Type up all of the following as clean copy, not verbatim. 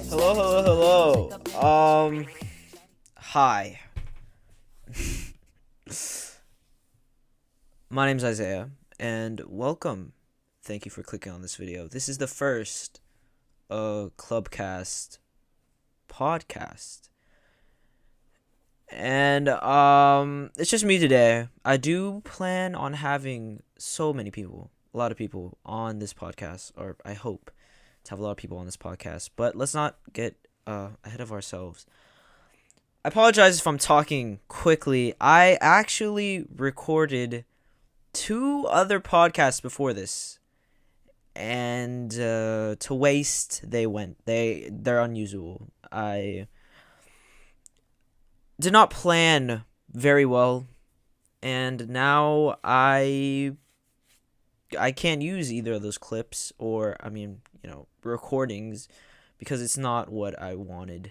Hello. Hi. My name's Isaiah, and welcome. Thank you for clicking on this video. This is the first Clubcast podcast. And it's just me today. I do plan on having so many people, a lot of people on this podcast, or I hope to have a lot of people on this podcast, but let's not get ahead of ourselves. I apologize if I'm talking quickly. I actually recorded 2 other podcasts before this, and to waste they went. They're unusual. I did not plan very well, and now I can't use either of those clips or recordings because it's not what I wanted.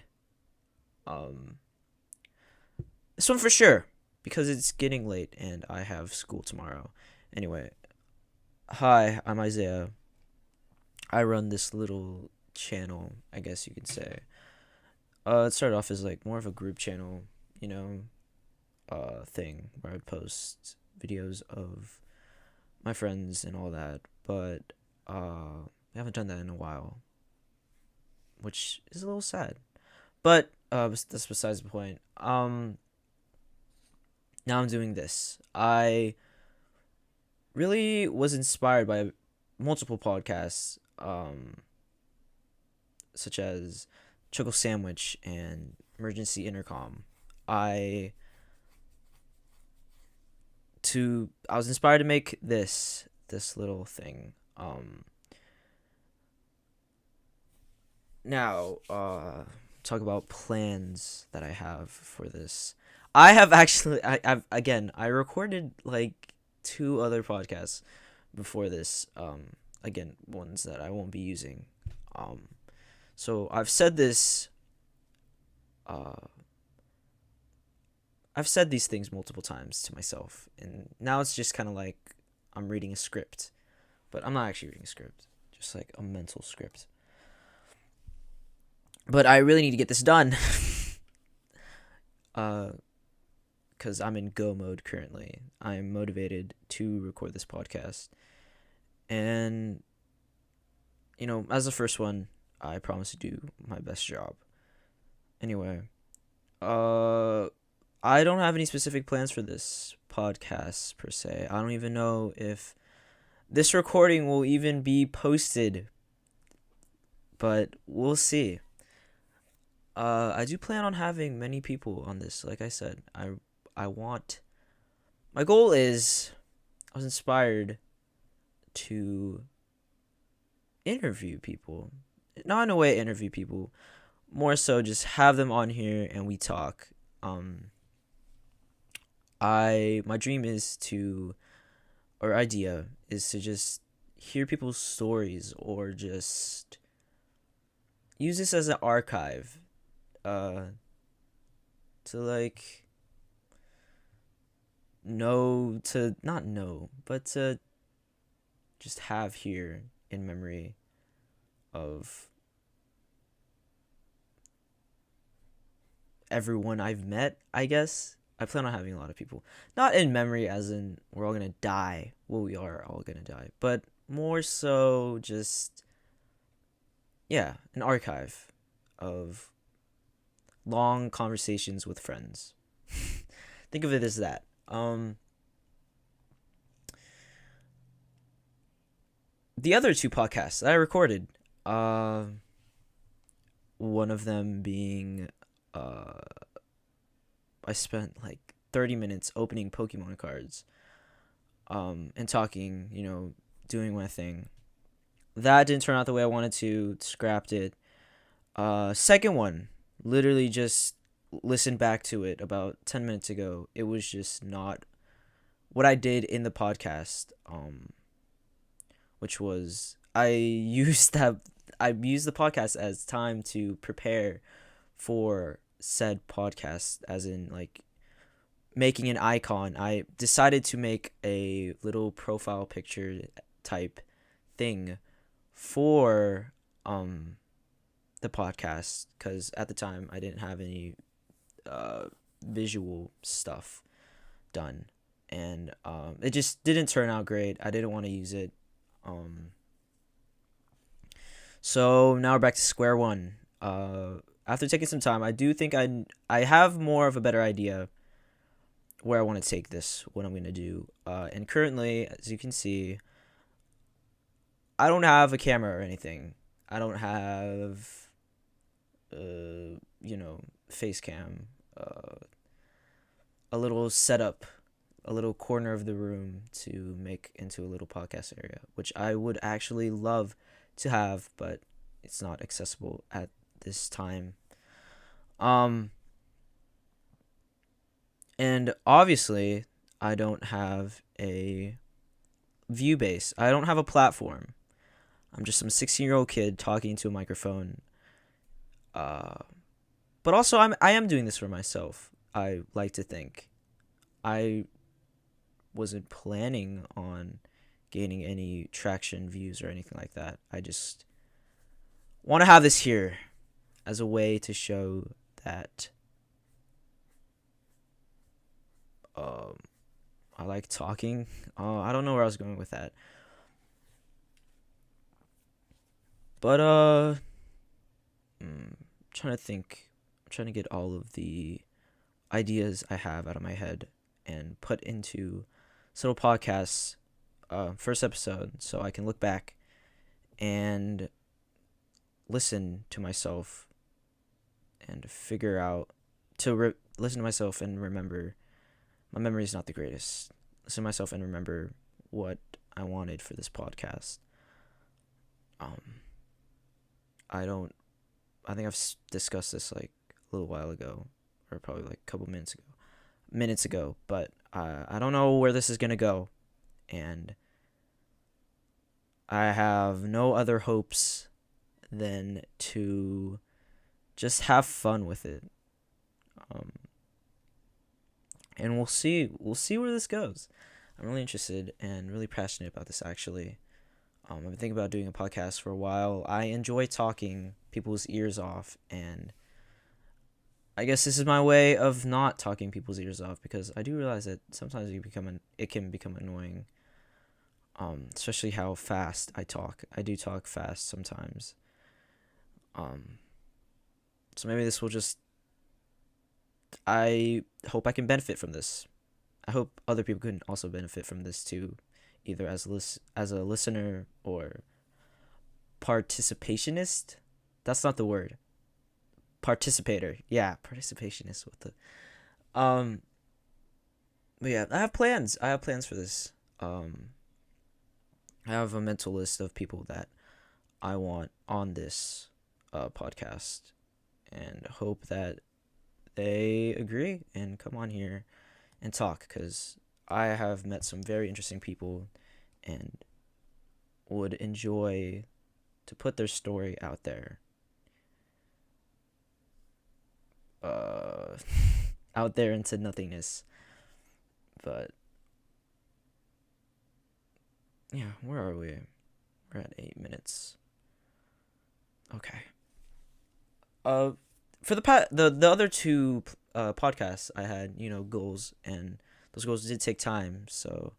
This one for sure, because it's getting late and I have school tomorrow. Anyway, hi, I'm Isaiah. I run this little channel, I guess you could say. It started off as like more of a group channel, thing where I post videos of my friends and all that, but I haven't done that in a while, which is a little sad. But that's besides the point. Now I'm doing this. I really was inspired by multiple podcasts, such as Chuckle Sandwich and Emergency Intercom. I was inspired to make this little thing. Now, talk about plans that I have for this. I have actually, I recorded like 2 other podcasts before this. Again, ones that I won't be using. So I've said this. I've said these things multiple times to myself, and now it's just kind of like I'm reading a script, but I'm not actually reading a script, just like a mental script. But I really need to get this done. Because I'm in go mode currently. I'm motivated to record this podcast. And, as the first one, I promise to do my best job. Anyway, I don't have any specific plans for this podcast, per se. I don't even know if this recording will even be posted. But we'll see. I do plan on having many people on this. Like I said, I want. My goal is, I was inspired to interview people. Not in a way interview people, more so just have them on here and we talk. My dream is to, or idea is to just hear people's stories or just use this as an archive. To like not know, but to just have here in memory of everyone I've met, I guess. I plan on having a lot of people. Not in memory as in we're all gonna die. Well, we are all gonna die. But more so just, an archive of long conversations with friends. Think of it as that. The other 2 podcasts that I recorded, one of them being, I spent like 30 minutes opening Pokemon cards, and talking, doing my thing. That didn't turn out the way I wanted to, scrapped it. Second one, literally just listened back to it about 10 minutes ago. It was just not what I did in the podcast, which was I used the podcast as time to prepare for said podcast, as in like making an icon. I decided to make a little profile picture type thing for um the podcast, because at the time I didn't have any visual stuff done, and it just didn't turn out great. I didn't want to use it. um so now we're back to square one. After taking some time, I do think I have more of a better idea where I want to take this, what I'm going to do. And currently, as you can see, I don't have a camera or anything. I don't have, face cam, a little setup, a little corner of the room to make into a little podcast area, which I would actually love to have, but it's not accessible at this time. Um, and obviously, I don't have a view base. I don't have a platform. I'm just some 16-year-old kid talking to a microphone. Uh, but also, I am doing this for myself. I like to think. I wasn't planning on gaining any traction, views, or anything like that. I just want to have this here as a way to show that um, I like talking. I don't know where I was going with that, but trying to think. I'm trying to get all of the ideas I have out of my head and put into this little podcast, first episode, so I can look back and listen to myself and figure out listen to myself and remember. My memory is not the greatest. Listen to myself and remember what I wanted for this podcast. Um, I don't. I think I've discussed this like a little while ago, or probably like a couple minutes ago. But I don't know where this is gonna go, and I have no other hopes than to just have fun with it. Um, and we'll see. We'll see where this goes. I'm really interested and really passionate about this, actually. I've been thinking about doing a podcast for a while. I enjoy talking people's ears off, and I guess this is my way of not talking people's ears off, because I do realize that sometimes it can become annoying. Especially how fast I talk. I do talk fast sometimes. Um, so maybe this will just. I hope I can benefit from this. I hope other people can also benefit from this too, either as a listener or participationist. That's not the word. Participator. Yeah, participationist. What the But yeah, I have plans. I have plans for this. I have a mental list of people that I want on this podcast, and hope that they agree and come on here and talk, because I have met some very interesting people and would enjoy to put their story out there. Uh, out there into nothingness. But yeah, where are we? We're at 8 minutes. Okay. Uh, for the other two podcasts, I had goals, and those goals did take time, so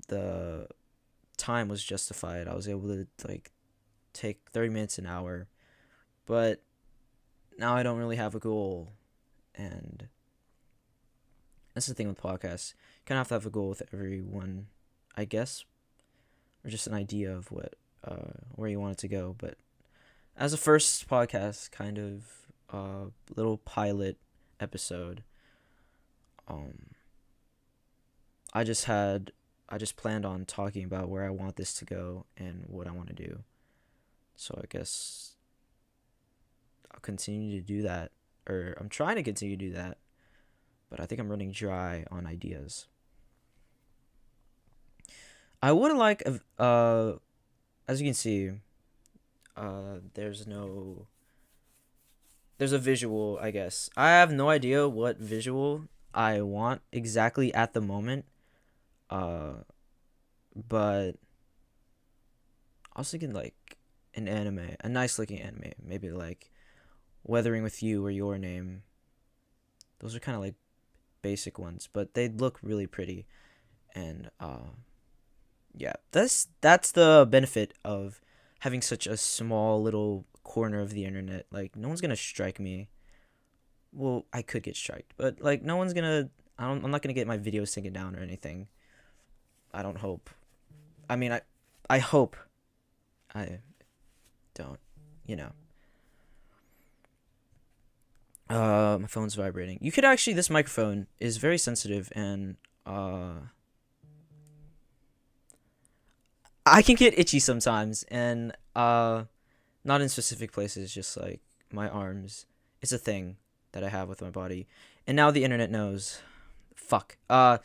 the time was justified. I was able to like take 30 minutes, an hour, but now I don't really have a goal, and that's the thing with podcasts. You kind of have to have a goal with everyone, I guess, or just an idea of what where you want it to go. But as a first podcast, kind of little pilot episode, um, I just planned on talking about where I want this to go and what I want to do. So I guess I'll continue to do that, or I'm trying to continue to do that, but I think I'm running dry on ideas. I would like, as you can see, there's a visual, I guess. I have no idea what visual I want exactly at the moment. Uh, but I was thinking like an anime, a nice looking anime, maybe like Weathering with You or Your Name. Those are kind of like basic ones, but they look really pretty. And yeah, that's the benefit of having such a small little corner of the internet. Like no one's gonna strike me. Well, I could get striked, but like no one's gonna. I'm not gonna get my videos taken down or anything. I don't hope. I mean, I hope I don't. You know. My phone's vibrating. You could actually. This microphone is very sensitive, and I can get itchy sometimes, and not in specific places, just like my arms. It's a thing that I have with my body, and now the internet knows. Fuck. But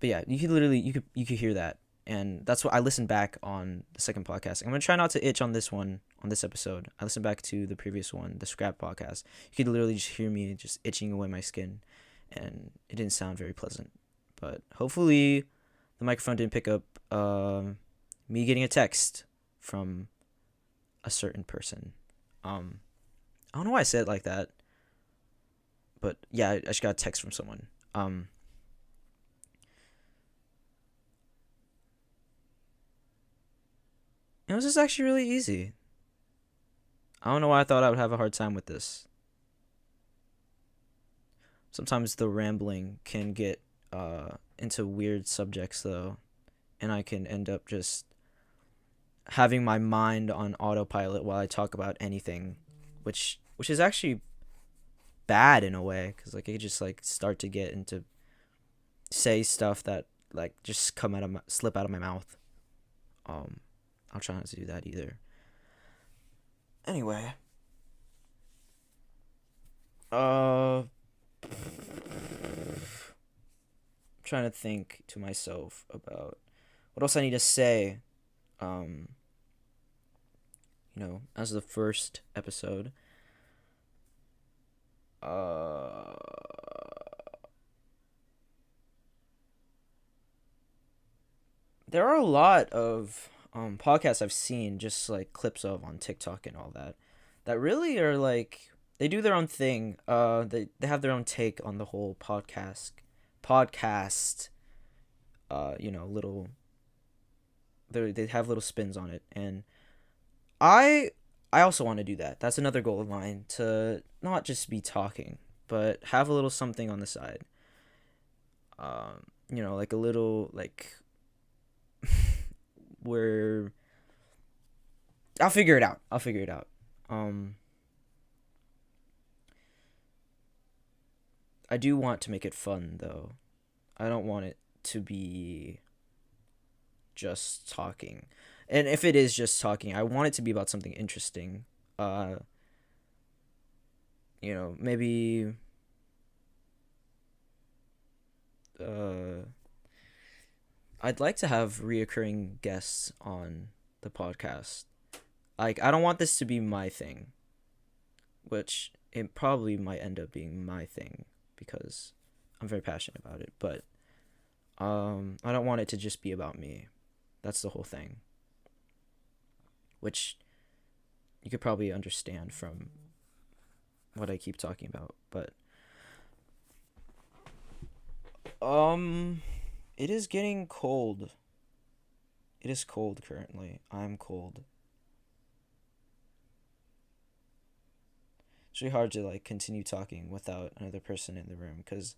yeah, you could hear that, and that's what I listened back on the second podcast. I'm gonna try not to itch on this one on this episode. I listened back to the previous one, the scrap podcast. You could literally just hear me just itching away my skin, and it didn't sound very pleasant. But hopefully, the microphone didn't pick up me getting a text from a certain person. I don't know why I said it like that, but yeah, I just got a text from someone. It was just actually really easy. I don't know why I thought I would have a hard time with this. Sometimes the rambling can get into weird subjects though, and I can end up just having my mind on autopilot while I talk about anything, which is actually bad in a way because like I just like start to get into say stuff that like just slip out of my mouth. Um, I'll try not to do that either. Anyway, I'm trying to think to myself about what else I need to say. Um, as the first episode. Uh, there are a lot of podcasts I've seen, just like clips of on TikTok and all that, that really are like they do their own thing. They have their own take on the whole podcast. Little they have little spins on it, and I I also want to do that. That's another goal of mine, to not just be talking, but have a little something on the side. Like a little like where I'll figure it out. I'll figure it out. Um, I do want to make it fun though. I don't want it to be just talking. And if it is just talking, I want it to be about something interesting. Uh, maybe uh I'd like to have reoccurring guests on the podcast. Like I don't want this to be my thing, which it probably might end up being my thing because I'm very passionate about it, but I don't want it to just be about me. That's the whole thing. Which you could probably understand from what I keep talking about, but um it is getting cold. It is cold currently. I'm cold. It's really hard to like continue talking without another person in the room cuz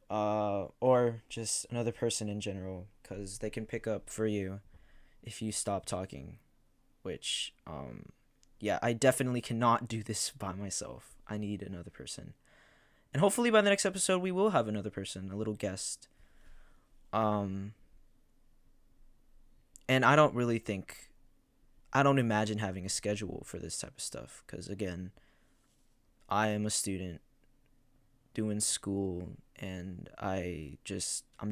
or just another person in general cuz they can pick up for you if you stop talking, which yeah, I definitely cannot do this by myself. I need another person. And hopefully by the next episode we will have another person, a little guest. Um and I don't imagine having a schedule for this type of stuff cuz again, I am a student doing school and I'm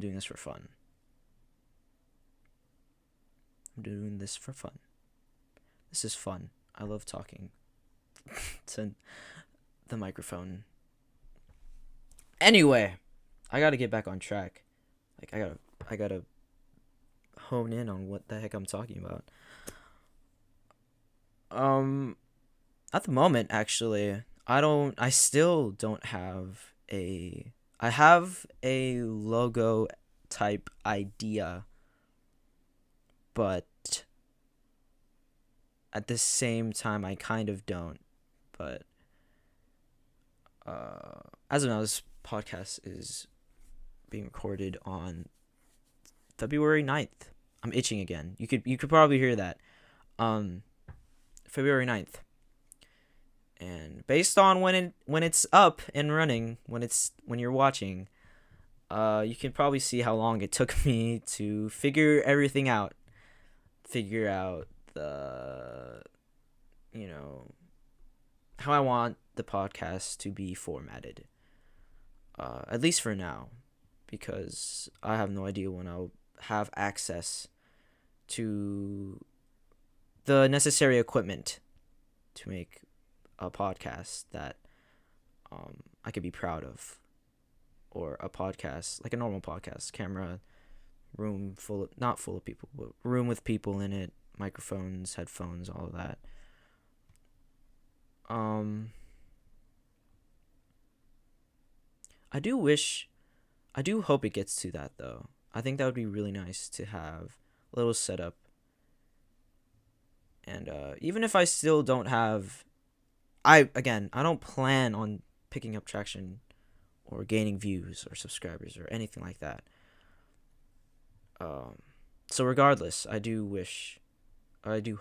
doing this for fun. I'm doing this for fun. This is fun. I love talking to the microphone. Anyway, I got to get back on track. Like I got to hone in on what the heck I'm talking about. Um, at the moment, actually, I still don't have a. I have a logo type idea, but at the same time, I kind of don't. But as of now, this podcast is being recorded on February 9th. I'm itching again. You could probably hear that. Um, February 9th. And based on when it's up and running, when you're watching, you can probably see how long it took me to figure everything out. Figure out the you know how I want the podcast to be formatted. At least for now, because I have no idea when I'll have access to the necessary equipment to make a podcast that I could be proud of, or a podcast like a normal podcast, camera, room full of, not full of people, but room with people in it, microphones, headphones, all of that. Um, I do wish, I do hope it gets to that though. I think that would be really nice to have a little setup, and even if I still don't have, I don't plan on picking up traction or gaining views or subscribers or anything like that. Um, so regardless, I do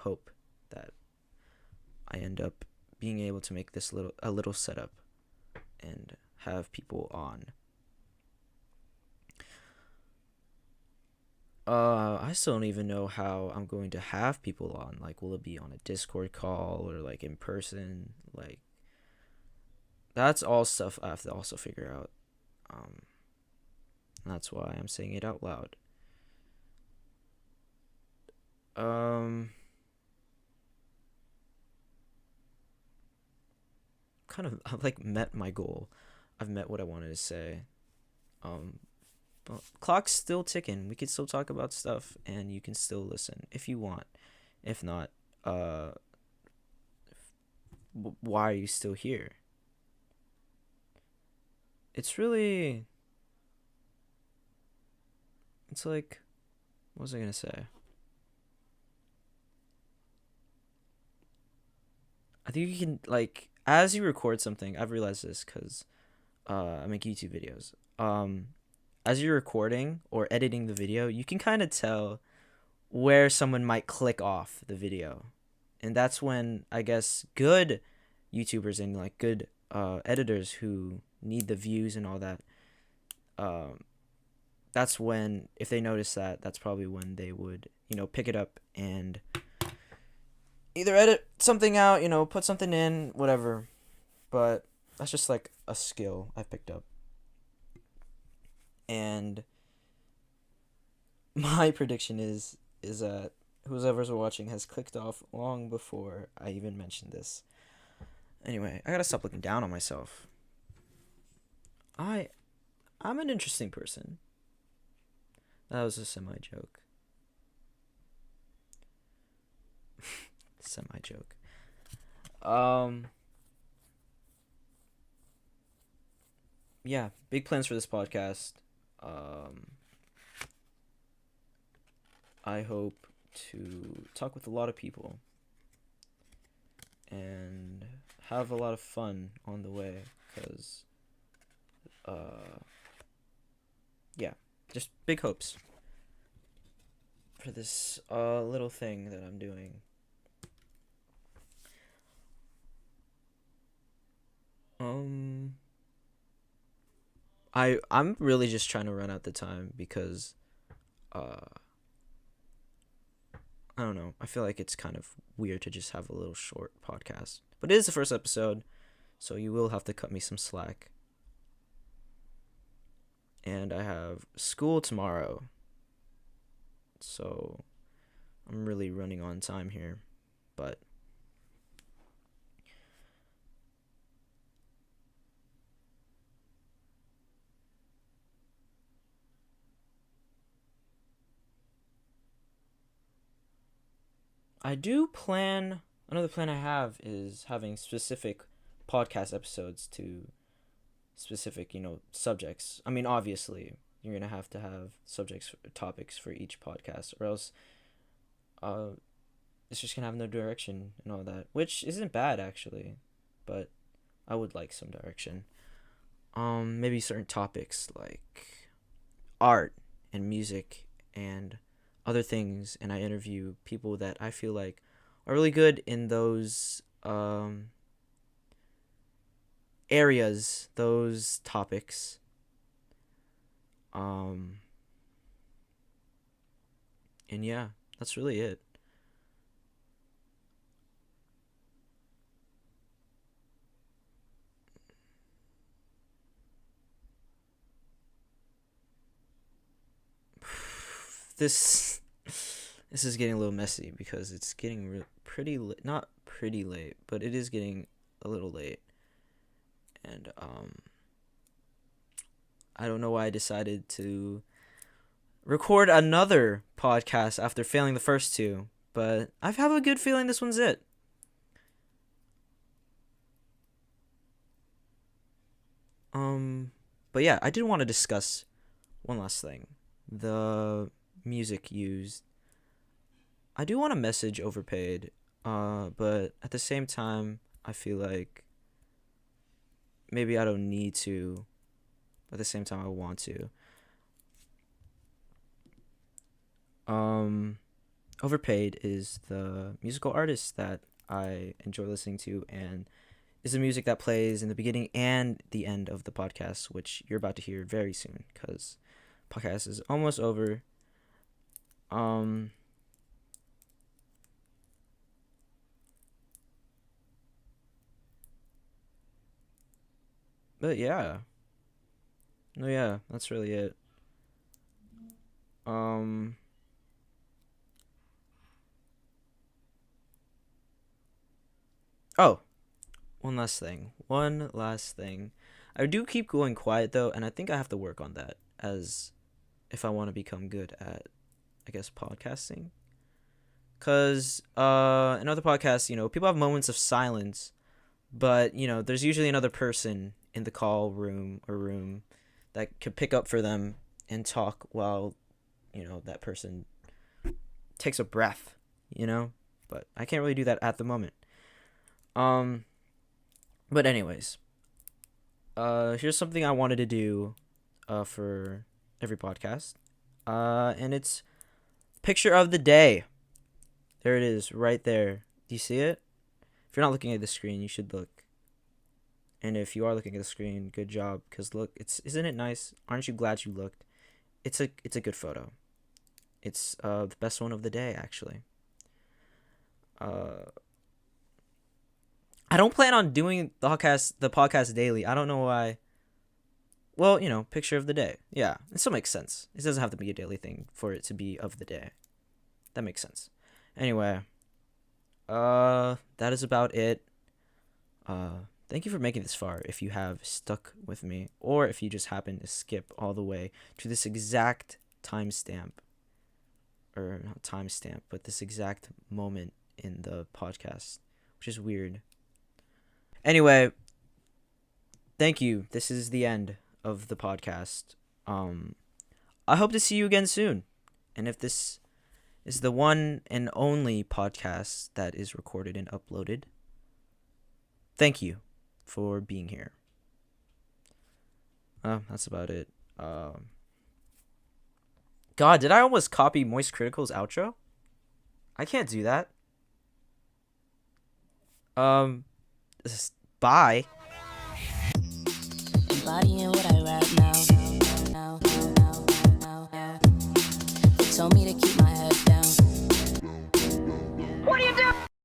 hope that I end up being able to make this a little setup and have people on. I still don't even know how I'm going to have people on. Like, will it be on a Discord call or like in person? Like, that's all stuff I have to also figure out. Um, that's why I'm saying it out loud. Um, I've like met my goal. I've met what I wanted to say. Um, but clock's still ticking. We can still talk about stuff, and you can still listen if you want. If not, uh, why are you still here? It's really, it's like, what was I gonna say? I think you can like as you record something. I've realized this because I make YouTube videos. As you're recording or editing the video, you can kind of tell where someone might click off the video, and that's when I guess good YouTubers and like good editors who need the views and all that. Um, that's when if they notice that, that's probably when they would pick it up and either edit something out, put something in, whatever. But that's just like a skill I picked up. And my prediction is that whoever's watching has clicked off long before I even mentioned this. Anyway, I gotta stop looking down on myself. I I'm an interesting person. That was a semi joke. Semi joke. Um yeah, big plans for this podcast. Um I hope to talk with a lot of people and have a lot of fun on the way because uh yeah, just big hopes for this little thing that I'm doing. Um I'm really just trying to run out the time because uh I don't know. I feel like it's kind of weird to just have a little short podcast. But it is the first episode, so you will have to cut me some slack. And I have school tomorrow. So I'm really running on time here, but I do plan another plan I have is having specific podcast episodes to specific, subjects. I mean, obviously, you're gonna have to have topics for each podcast, or else, uh, it's just gonna have no direction and all that, which isn't bad actually, but I would like some direction. Maybe certain topics like art and music and other things, and I interview people that I feel like are really good in those areas, those topics. Um, and yeah, that's really it. This this is getting a little messy because it's getting pretty not pretty late, but it is getting a little late, and I don't know why I decided to record another podcast after failing the first two, but I have a good feeling this one's it. Um, but yeah, I did want to discuss one last thing: the music used. I do want to message overpaid, but at the same time, I feel like maybe I don't need to. At the same time, I want to. Um, Overpaid is the musical artist that I enjoy listening to, and is the music that plays in the beginning and the end of the podcast, which you're about to hear very soon because podcast is almost over. Um, but yeah, no, yeah, that's really it. Um, oh, one last thing. One last thing. I do keep going quiet though, and I think I have to work on that as if I want to become good at, I guess, podcasting. Cause in other podcasts, people have moments of silence, but there's usually another person in the call room or room that could pick up for them and talk while that person takes a breath. You know, but I can't really do that at the moment. Um, but anyways, here's something I wanted to do, for every podcast, and it's picture of the day. There it is, right there. Do you see it? If you're not looking at the screen, you should look. And if you are looking at the screen, good job. Cause look, isn't it nice? Aren't you glad you looked? It's a good photo. It's the best one of the day actually. Uh, I don't plan on doing the podcast daily. I don't know why. Well, picture of the day. Yeah, it still makes sense. It doesn't have to be a daily thing for it to be of the day. That makes sense. Anyway, that is about it. Thank you for making this far if you have stuck with me, or if you just happen to skip all the way to this exact timestamp, or not timestamp, but this exact moment in the podcast, which is weird. Anyway, thank you. This is the end of the podcast. Um, I hope to see you again soon. And if this is the one and only podcast that is recorded and uploaded, thank you for being here. That's about it. God, did I almost copy Moist Critical's outro? I can't do that. Um, bye. Embodying what I